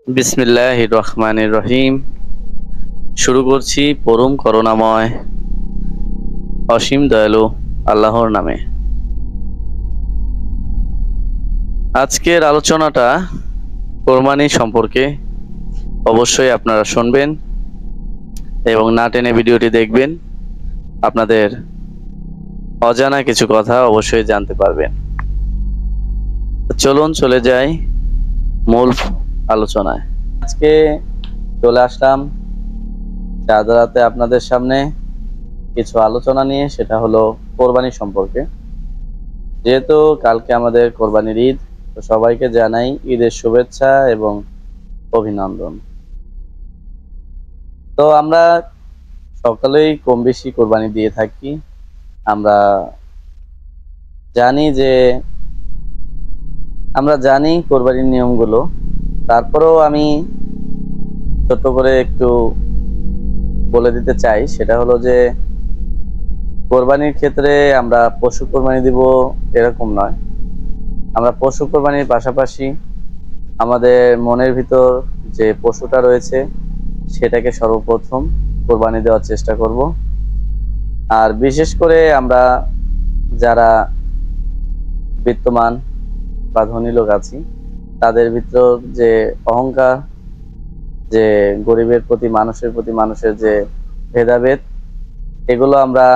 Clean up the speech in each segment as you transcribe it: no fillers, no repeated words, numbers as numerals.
বিসমিল্লাহির রহমানির রহিম। শুরু করছি পরম করুণাময় অসীম দয়ালু আল্লাহর নামে। আজকের আলোচনাটা কোরবানি সম্পর্কে। অবশ্যই আপনারা শুনবেন এবং না টেনে ভিডিওটি দেখবেন। আপনাদের অজানা কিছু কথা অবশ্যই জানতে পারবেন। চলুন চলে যাই মূল আলোচনায়। আজকে চলে আসলাম চাঁদ রাতে আপনাদের সামনে কিছু আলোচনা নিয়ে, সেটা হলো কোরবানি সম্পর্কে। যেহেতু কালকে আমাদের কোরবানির ঈদ, তো সবাইকে জানাই ঈদের শুভেচ্ছা এবং অভিনন্দন। তো আমরা সকলেই কম বেশি কোরবানি দিয়ে থাকি। আমরা জানি কোরবানির নিয়মগুলো। তারপরেও আমি ছোট্ট করে একটু বলে দিতে চাই, সেটা হলো যে কোরবানির ক্ষেত্রে আমরা পশু কোরবানি দিব এরকম নয়। আমরা পশু কোরবানির পাশাপাশি আমাদের মনের ভিতর যে পশুটা রয়েছে সেটাকে সর্বপ্রথম কোরবানি দেওয়ার চেষ্টা করব। আর বিশেষ করে আমরা যারা বিত্তমান বা ধনী লোক আছি, তাদের ভিতর যে অহংকার, যে গরিবের প্রতি মানুষের যে ভেদাভেদ, এগুলো আমরা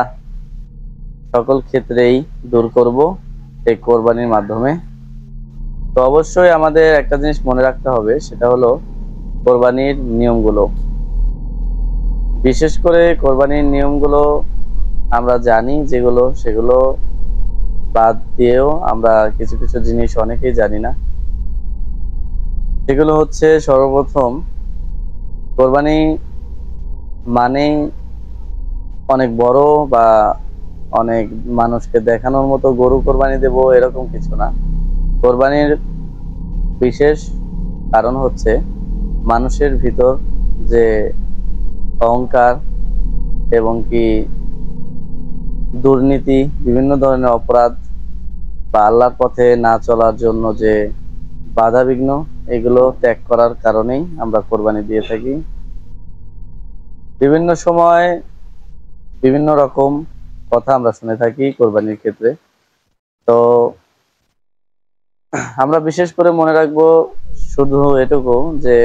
সকল ক্ষেত্রেই দূর করব এই কোরবানির মাধ্যমে। তো অবশ্যই আমাদের একটা জিনিস মনে রাখতে হবে, সেটা হলো কোরবানির নিয়মগুলো। বিশেষ করে কোরবানির নিয়মগুলো আমরা জানি যেগুলো, সেগুলো বাদ দিয়েও আমরা কিছু কিছু জিনিস অনেকেই জানি না। সেগুলো হচ্ছে, সর্বপ্রথম কোরবানি মানে অনেক বড় বা অনেক মানুষকে দেখানোর মতো গরু কোরবানি দেব এরকম কিছু না। কোরবানির বিশেষ কারণ হচ্ছে মানুষের ভিতর যে অহংকার এবং কি দুর্নীতি, বিভিন্ন ধরনের অপরাধ বা আল্লাহর পথে না চলার জন্য যে বাধা বিঘ্ন, এগুলো ত্যাগ করার কারণেই আমরা কোরবানি দিয়ে থাকি। বিভিন্ন সময় বিভিন্ন রকম কথা আমরা শুনে থাকি কোরবানির ক্ষেত্রে। তো আমরা বিশেষ করে মনে রাখবো শুধু এটুকু যে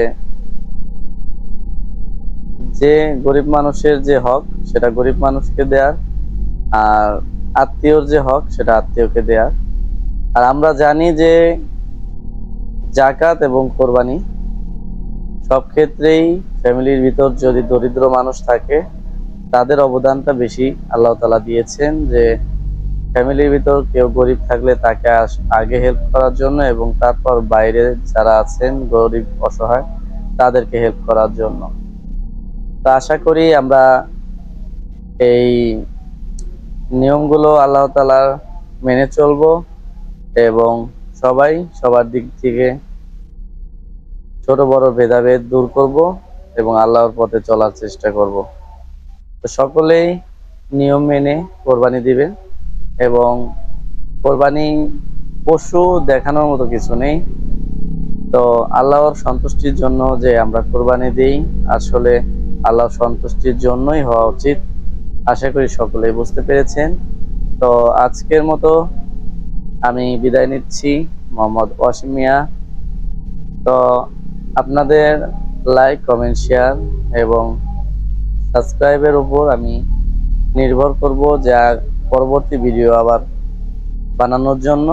যে গরিব মানুষের যে হক সেটা গরিব মানুষকে দেয়ার, আর আত্মীয়র যে হক সেটা আত্মীয়কে দেয়ার। আর আমরা জানি যে জাকাত এবং কোরবানি সব ক্ষেত্রেই ফ্যামিলির ভিতর যদি দরিদ্র মানুষ থাকে, তাদের অবদানটা বেশি আল্লাহ তাআলা দিয়েছেন, যে ফ্যামিলির ভিতর কেউ গরিব থাকলে তাকে আগে হেল্প করার জন্য, এবং তারপর বাইরে যারা আছেন গরিব অসহায় তাদেরকে হেল্প করার জন্য। তো আশা করি আমরা এই নিয়মগুলো আল্লাহ তাআলার মেনে চলবো এবং সবাই সবার দিক থেকে ছোট বড় ভেদাভেদ দূর করব এবং আল্লাহর পথে চলার চেষ্টা করব। তো সকলেই নিয়ম মেনে কোরবানি দিবেন। এবং কোরবানি পশু দেখানোর মতো কিছু নেই। তো আল্লাহর সন্তুষ্টির জন্য যে আমরা কোরবানি দিই, আসলে আল্লাহর সন্তুষ্টির জন্যই হওয়া উচিত। আশা করি সকলেই বুঝতে পেরেছেন। তো আজকের মতো আমি বিদায় নিচ্ছি, মোহাম্মদ ওয়াসিম মিয়া। তো আপনাদের লাইক, কমেন্ট, শেয়ার এবং সাবস্ক্রাইবের উপর আমি নির্ভর করব, যা পরবর্তী ভিডিও আবার বানানোর জন্য।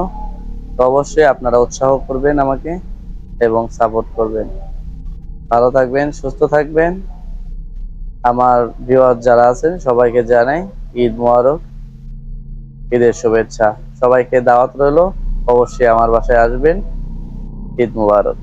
তো অবশ্যই আপনারা উৎসাহ করবেন আমাকে এবং সাপোর্ট করবেন। ভালো থাকবেন, সুস্থ থাকবেন। আমার ভিউয়ার যারা আছেন সবাইকে জানাই ঈদ মোবারক, ঈদের শুভেচ্ছা। সবাইকে দাওয়াত রইল, অবশ্যই আমার বাসায় আসবেন। ঈদ মোবারক।